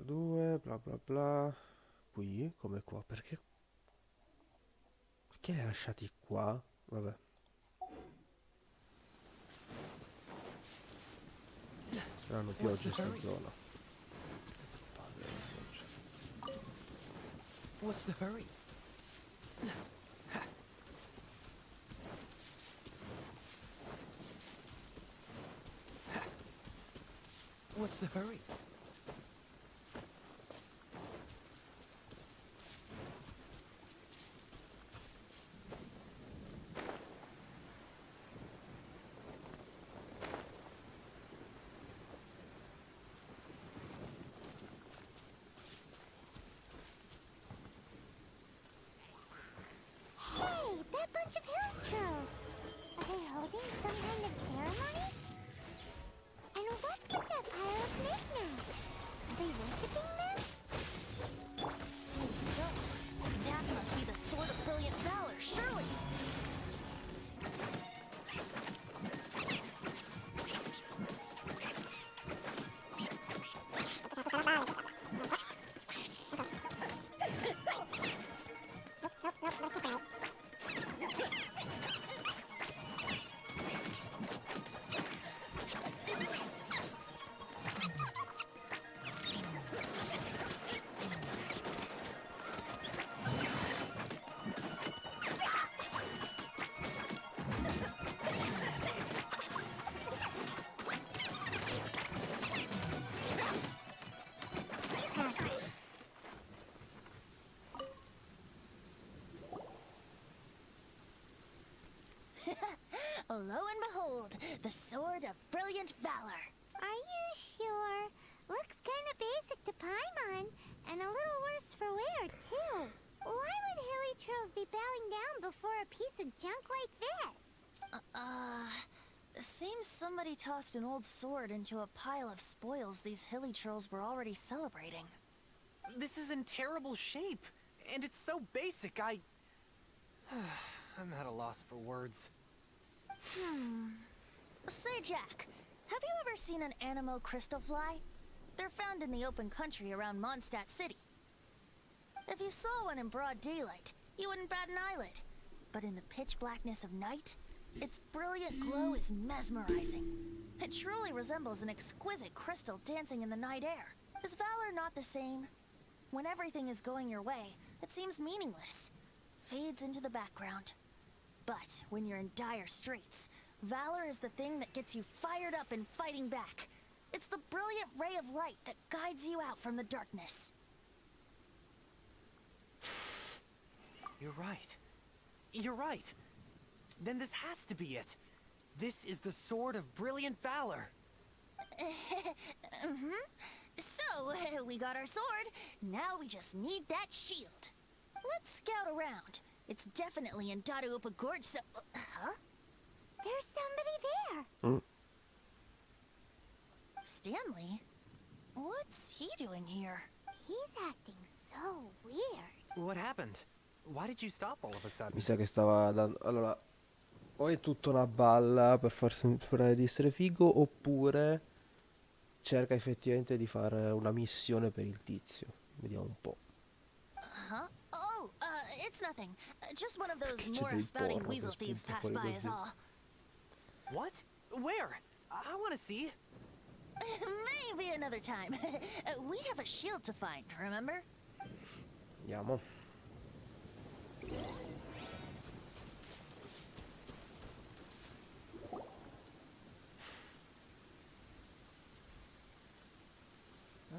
2, bla bla bla. Qui, come qua, perché li hai lasciati qua? Vabbè, saranno più What's oggi the in sta hurry? zona. Palle di pioggia. What's the hurry? What's the hurry? Hey, that bunch of hilltrolls! Are they holding some kind of ceremony? And what's with that pile of knickknacks? Are they worshipping them? Seems so. That must be the Sword of Brilliant Valor, surely. Lo and behold, the Sword of Brilliant Valor. Are you sure? Looks kind of basic to Paimon, and a little worse for wear, too. Why would hilichurls be bowing down before a piece of junk like this? Seems somebody tossed an old sword into a pile of spoils these hilichurls were already celebrating. This is in terrible shape, and it's so basic, I'm at a loss for words. Say, Jack, have you ever seen an anemo crystal fly? They're found in the open country around Mondstadt City. If you saw one in broad daylight, you wouldn't bat an eyelid. But in the pitch blackness of night, its brilliant glow is mesmerizing. It truly resembles an exquisite crystal dancing in the night air. Is valor not the same? When everything is going your way, it seems meaningless, fades into the background. But when you're in dire straits, valor is the thing that gets you fired up and fighting back. It's the brilliant ray of light that guides you out from the darkness. You're right. You're right. Then this has to be it. This is the Sword of Brilliant Valor. So, we got our sword. Now we just need that shield. Let's scout around. It's definitely in Daruopa Gorge, so... Huh? There's somebody there. Stanley? What's he doing here? He's acting so weird. What happened? Why did you stop all of a sudden? Mi sa che stava dando... Allora, o è tutta una balla per far sembrare di essere figo, oppure cerca effettivamente di fare una missione per il tizio. Vediamo un po'. Huh? Oh, it's nothing. Just one of those Che c'è more del spouting porno weasel che thieves spunta passed fuori by is così. all. What? Where? I want to see. Maybe another time. We have a shield to find, remember? Andiamo.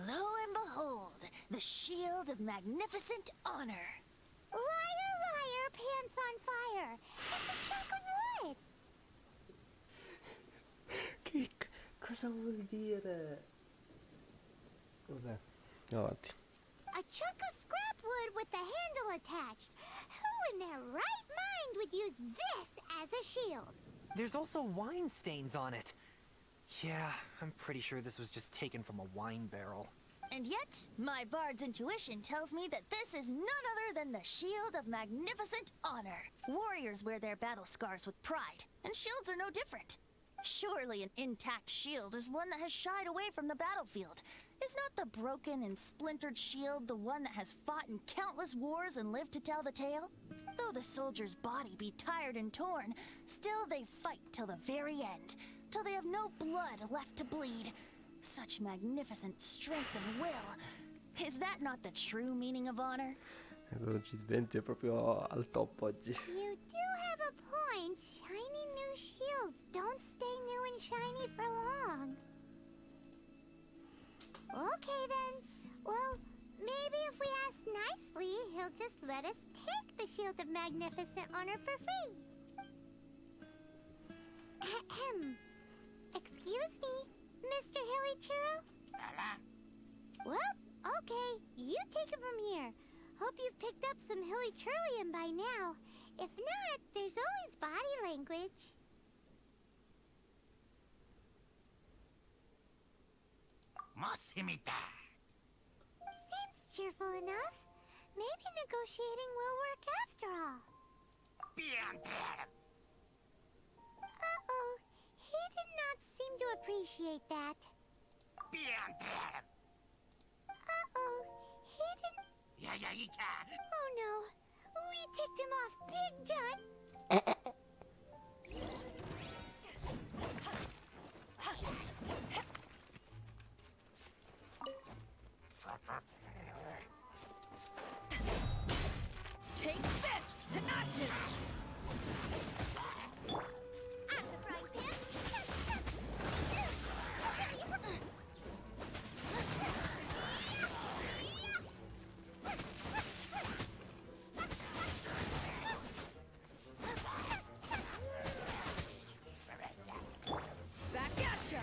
Lo and behold, the shield of magnificent honor. Liar, liar, pants on fire. It's a chunk of wood. Cosa vuol dire? Vabbè, andiamo avanti. A chunk of scrap wood with the handle attached. Who in their right mind would use this as a shield? There's also wine stains on it. Yeah, I'm pretty sure this was just taken from a wine barrel. And yet, my bard's intuition tells me that this is none other than the Shield of Magnificent Honor. Warriors wear their battle scars with pride, and shields are no different. Surely an intact shield is one that has shied away from the battlefield. Is not the broken and splintered shield the one that has fought in countless wars and lived to tell the tale? Though the soldier's body be tired and torn, still they fight till the very end, till they have no blood left to bleed. Such magnificent strength and will. Is that not the true meaning of honor? Venti è proprio al top oggi. You do have a point. Shiny new shields don't stay new and shiny for long. Okay then. Well, maybe if we ask nicely, he'll just let us take the Shield of Magnificent Honor for free. Ahem. Excuse me, Mr. Hilly Well, okay. You take it from here. Hope you've picked up some Hilly Trillium by now. If not, there's always body language. Seems Seems cheerful enough. Maybe negotiating will work after all. Uh-oh. He did not seem to appreciate that. Uh-oh. He didn't... Oh no. We ticked him off big time. Take this to ashes! I'm the frying pan. Back at ya!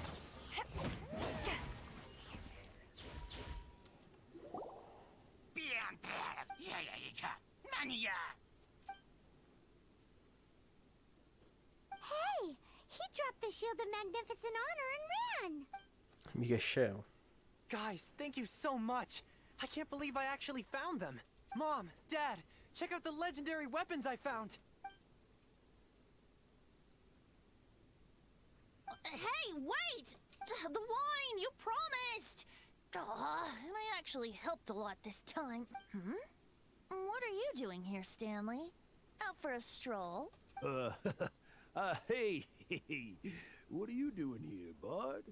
Hey! He dropped the Shield of Magnificent Honor and ran! Mica è scemo. Guys, thank you so much. I can't believe I actually found them. Mom, Dad, check out the legendary weapons I found. Hey, wait! The wine, you promised! And I actually helped a lot this time. What are you doing here, Stanley? Out for a stroll? Hey, what are you doing here, bud?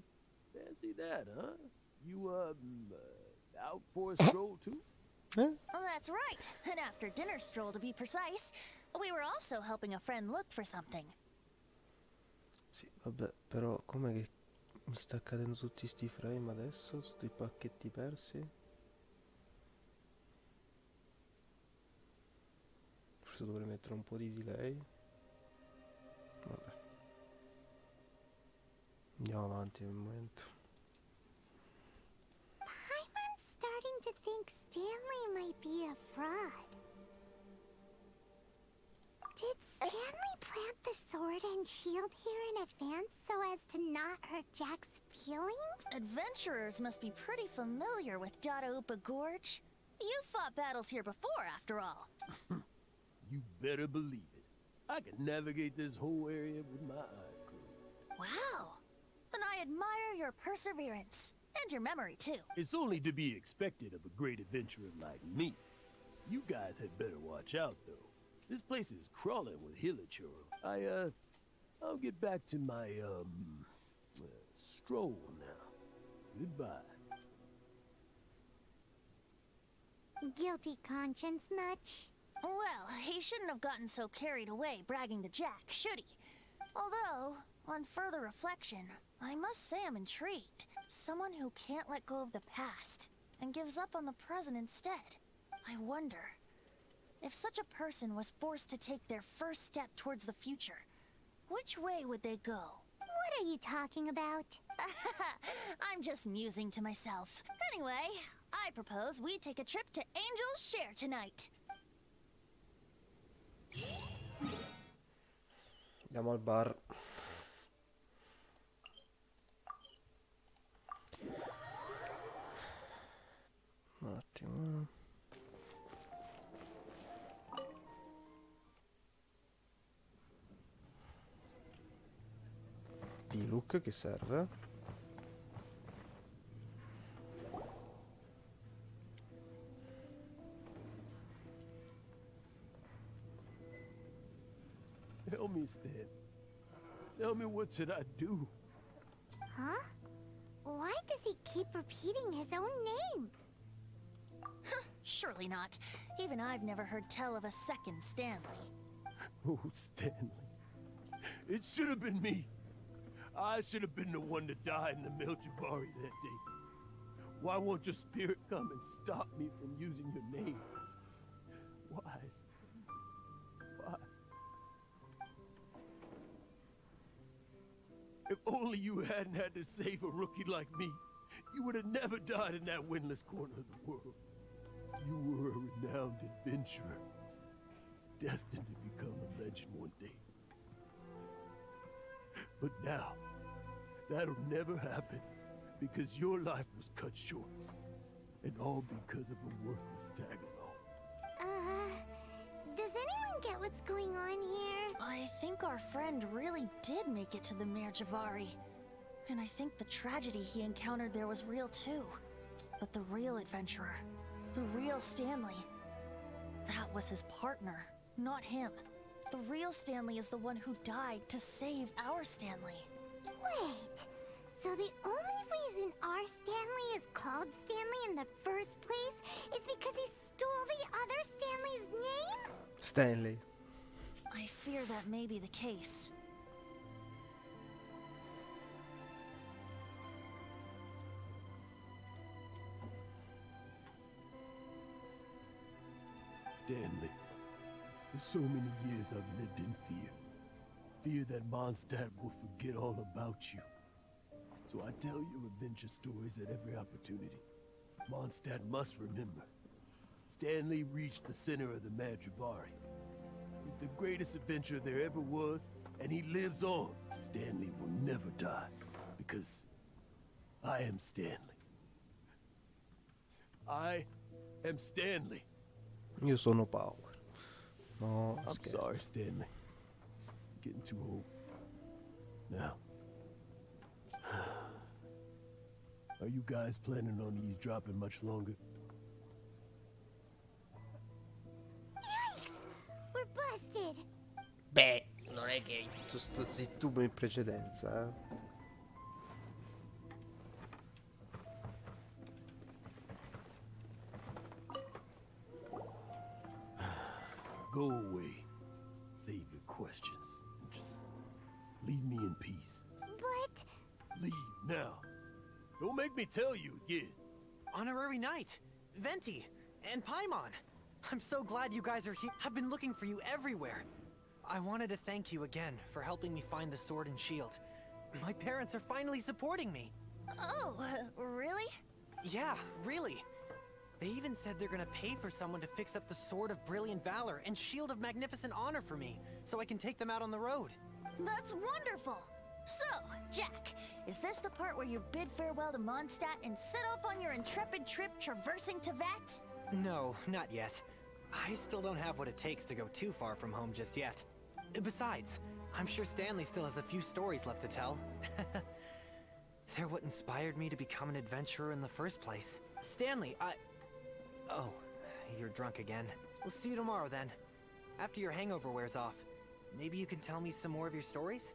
Fancy that, huh? You, out for a stroll too? Oh, that's right. An after-dinner stroll, to be precise. We were also helping a friend look for something. Sì, vabbè, però com'è che mi sta cadendo tutti sti frame adesso? Sti pacchetti persi? Forse dovrei mettere un po' di delay. Vabbè. Andiamo avanti un momento. Paimon's starting to think Stanley might be a fraud. Did Stanley plant the sword and shield here in advance so as to not hurt Jack's feelings? Adventurers must be pretty familiar with Dadaupa Gorge. You fought battles here before, after all. You better believe it. I can navigate this whole area with my eyes closed. Wow. Then I admire your perseverance. And your memory, too. It's only to be expected of a great adventurer like me. You guys had better watch out, though. This place is crawling with hilichurl. I'll get back to my, stroll now. Goodbye. Guilty conscience much? Well, he shouldn't have gotten so carried away bragging to Jack, should he? Although, on further reflection, I must say I'm intrigued. Someone who can't let go of the past and gives up on the present instead. I wonder, if such a person was forced to take their first step towards the future, which way would they go? What are you talking about? I'm just musing to myself. Anyway, I propose we take a trip to Angel's Share tonight. Andiamo al bar. Un attimo. Dio. Look che serve. Tell me, Stan. Tell me, what should I do? Huh? Why does he keep repeating his own name? Surely not. Even I've never heard tell of a second Stanley. Oh, Stanley. It should have been me. I should have been the one to die in the Miljabari that day. Why won't your spirit come and stop me from using your name? Why? Why? If only you hadn't had to save a rookie like me, you would have never died in that windless corner of the world. You were a renowned adventurer, destined to become a legend one day. But now, that'll never happen, because your life was cut short, and all because of a worthless tag-along. Does anyone get what's going on here? I think our friend really did make it to the Mirjavari. And I think the tragedy he encountered there was real too. But the real adventurer, the real Stanley, that was his partner, not him. The real Stanley is the one who died to save our Stanley. Wait, so the only reason our Stanley is called Stanley in the first place is because he stole the other Stanley's name? Stanley. I fear that may be the case. Stanley, for so many years I've lived in fear. Fear that Mondstadt will forget all about you. So I tell your adventure stories at every opportunity. Mondstadt must remember. Stanley reached the center of the Madrivari. He's the greatest adventurer there ever was, and he lives on. Stanley will never die, because I am Stanley. I am Stanley. Io sono Power. No, I'm scherzo. sorry, Stanley. Getting too old. Now. Are you guys planning on eavesdropping much longer? Yikes! We're busted! Beh, non è che hai tutto sto zittubo in precedenza, eh. Go away. Save your questions. Just leave me in peace. But... Leave now. Don't make me tell you again. Honorary Knight, Venti, and Paimon. I'm so glad you guys are here. I've been looking for you everywhere. I wanted to thank you again for helping me find the sword and shield. My parents are finally supporting me. Oh, really? Yeah, really. They even said they're gonna pay for someone to fix up the Sword of Brilliant Valor and Shield of Magnificent Honor for me, so I can take them out on the road. That's wonderful! So, Jack, is this the part where you bid farewell to Mondstadt and set off on your intrepid trip traversing Teyvat? No, not yet. I still don't have what it takes to go too far from home just yet. Besides, I'm sure Stanley still has a few stories left to tell. They're what inspired me to become an adventurer in the first place. Stanley, Oh, you're drunk again. We'll see you tomorrow then. After your hangover wears off. Maybe you can tell me some more of your stories?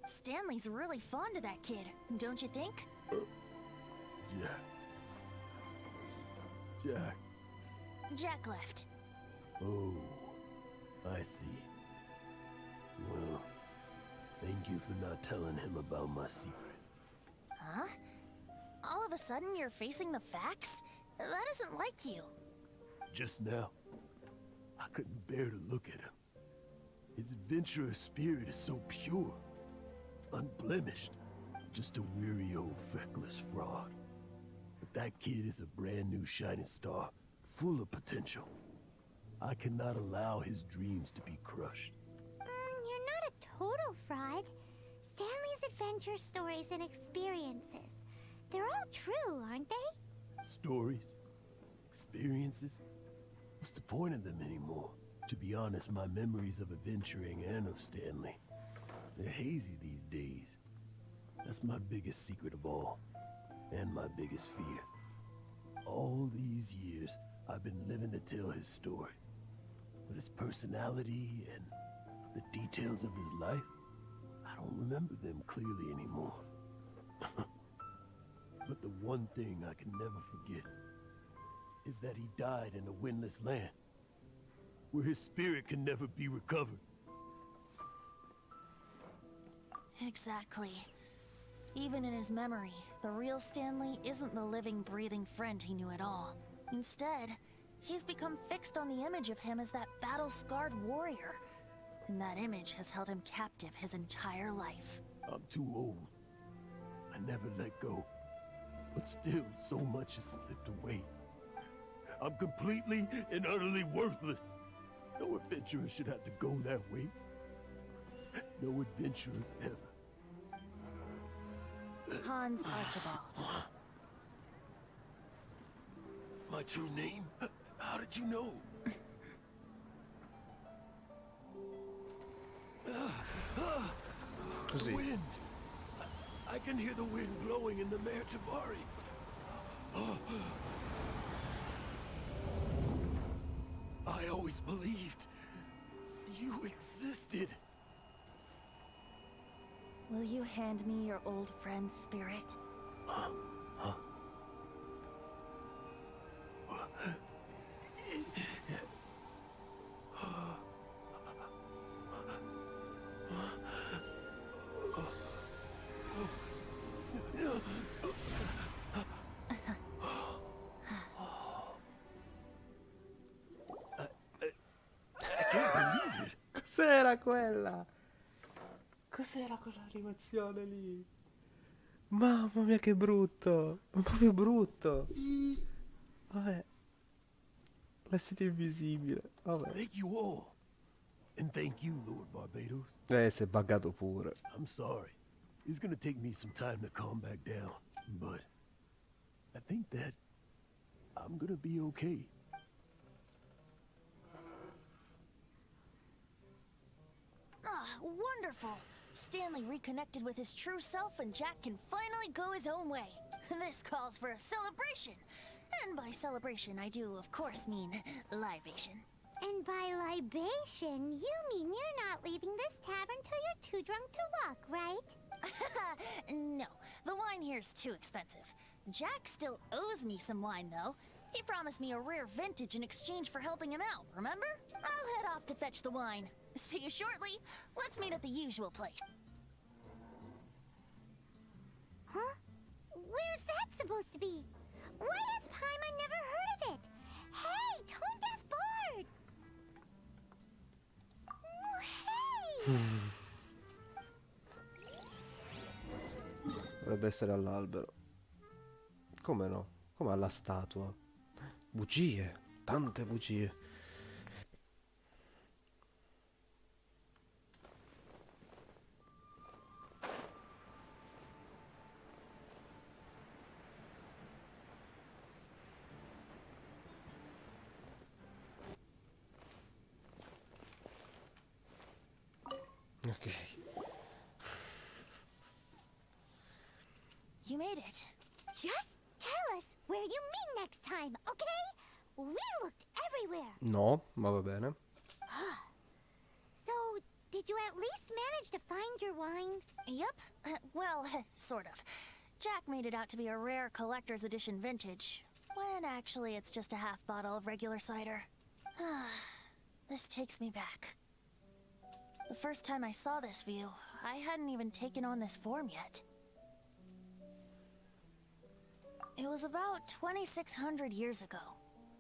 Stanley's really fond of that kid, don't you think? Jack. Jack. Jack left. Oh, I see. Well, thank you for not telling him about my secret. Huh? All of a sudden you're facing the facts? That isn't like you. Just now, I couldn't bear to look at him. His adventurous spirit is so pure, unblemished. Just a weary old feckless fraud. But that kid is a brand new shining star, full of potential. I cannot allow his dreams to be crushed. You're not a total fraud. Stanley's adventure stories and experiences. They're all true, aren't they? Stories? Experiences? What's the point of them anymore? To be honest, my memories of adventuring and of Stanley, they're hazy these days. That's my biggest secret of all, and my biggest fear. All these years, I've been living to tell his story. But his personality and the details of his life, I don't remember them clearly anymore. But the one thing I can never forget is that he died in a windless land, where his spirit can never be recovered. Exactly. Even in his memory, the real Stanley isn't the living, breathing friend he knew at all. Instead, he's become fixed on the image of him as that battle-scarred warrior. And that image has held him captive his entire life. I'm too old. I never let go. But still, so much has slipped away. I'm completely and utterly worthless. No adventurer should have to go that way. No adventurer ever. Hans Archibald. My true name? How did you know? The Così. wind! I can hear the wind blowing in the Mare Javari. I always believed you existed. Will you hand me your old friend's spirit? Cos'era quella? Cos'era quell'animazione lì? Mamma mia che brutto! Ma proprio brutto! Vabbè. La siete invisibile. Vabbè. Thank you all. And thank you, Lord Barbados. Si è buggato pure. I'm sorry. It's gonna take me some time to calm back down. But I think that I'm gonna be okay. Ah, wonderful! Stanley reconnected with his true self and Jack can finally go his own way. This calls for a celebration. And by celebration, I do, of course, mean libation. And by libation, you mean you're not leaving this tavern till you're too drunk to walk, right? No, the wine here's too expensive. Jack still owes me some wine, though. He promised me a rare vintage in exchange for helping him out, remember? I'll head off to fetch the wine. See you shortly. Let's meet at the usual place. Huh? Where's that supposed to be? Why has Paimon never heard of it? Hey, Tone Deaf Bard! Oh, hey! Dovrebbe essere all'albero. Come no? Come alla statua. Bugie. Tante bugie. Ok. You made it. Just tell us where you meet next time, okay? We looked everywhere. No, ma va bene. So, did you at least manage to find your wine? Yep. Well, sort of. Jack made it out to be a rare collector's edition vintage, when actually it's just a half bottle of regular cider. This takes me back. The first time I saw this view, I hadn't even taken on this form yet. It was about 2,600 years ago,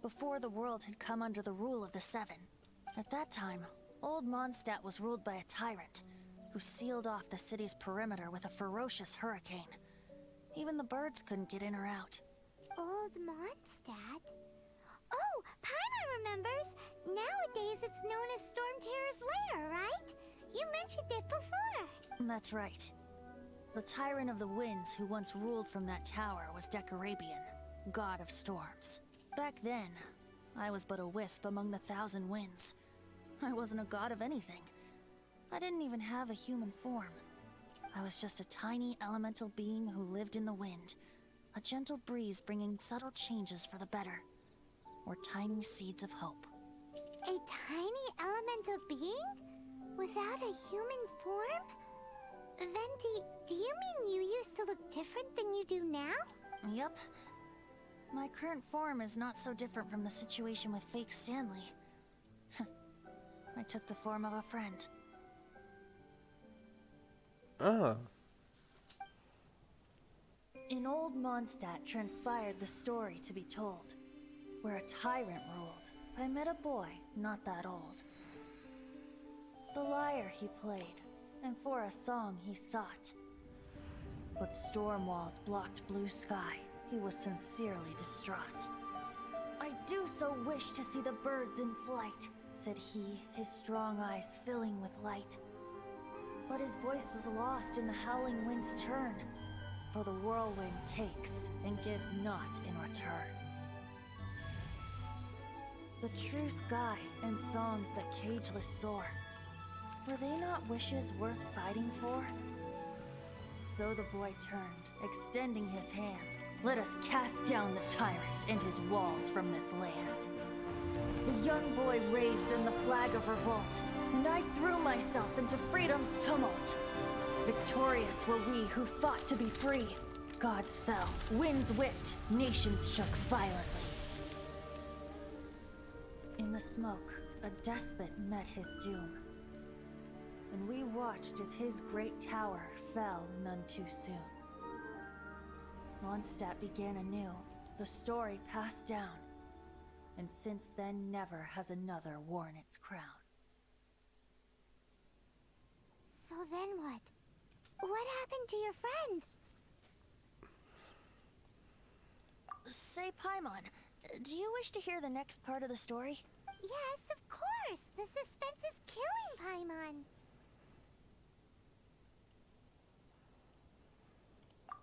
before the world had come under the rule of the Seven. At that time, old Mondstadt was ruled by a tyrant, who sealed off the city's perimeter with a ferocious hurricane. Even the birds couldn't get in or out. Old Mondstadt? Oh, Paimon remembers! Nowadays it's known as Storm Terror's lair, right? You mentioned it before. That's right. The Tyrant of the Winds who once ruled from that tower was Decarabian, god of storms. Back then, I was but a wisp among the thousand winds. I wasn't a god of anything. I didn't even have a human form. I was just a tiny elemental being who lived in the wind. A gentle breeze bringing subtle changes for the better. Or tiny seeds of hope. A tiny elemental being? Without a human form? Venti, do you mean you used to look different than you do now? Yep. My current form is not so different from the situation with fake Stanley. I took the form of a friend. Ah, In old Mondstadt transpired the story to be told, where a tyrant ruled. I met a boy not that old. The lyre he played, and for a song he sought. But storm walls blocked blue sky. He was sincerely distraught. I do so wish to see the birds in flight, said he, his strong eyes filling with light. But his voice was lost in the howling wind's churn, for the whirlwind takes and gives not in return. The true sky and songs that cageless soar, were they not wishes worth fighting for? So the boy turned, extending his hand. Let us cast down the tyrant and his walls from this land. The young boy raised then the flag of revolt, and I threw myself into freedom's tumult. Victorious were we who fought to be free. Gods fell, winds whipped, nations shook violently. In the smoke, a despot met his doom. And we watched as his great tower fell none too soon. Mondstadt began anew, the story passed down, and since then never has another worn its crown. So then what? What happened to your friend? Say, Paimon, do you wish to hear the next part of the story? Yes, of course. The suspense is killing Paimon.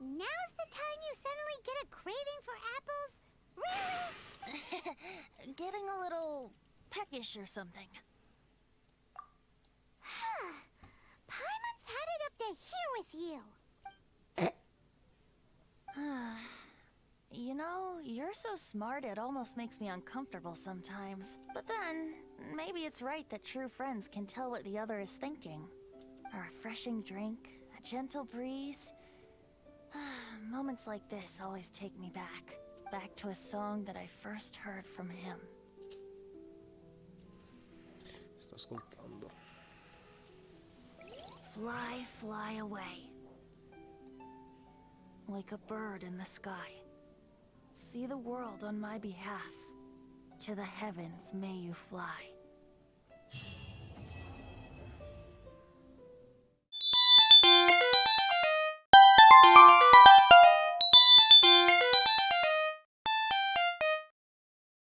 Now's the time you suddenly get a craving for apples? Really? Getting a little peckish or something. Paimon's had it up to here with you. You know, you're so smart it almost makes me uncomfortable sometimes. But then, maybe it's right that true friends can tell what the other is thinking. A refreshing drink, a gentle breeze. Moments like this always take me back. Back to a song that I first heard from him. sto ascoltando. Fly, fly away. Like a bird in the sky. See the world on my behalf. To the heavens may you fly.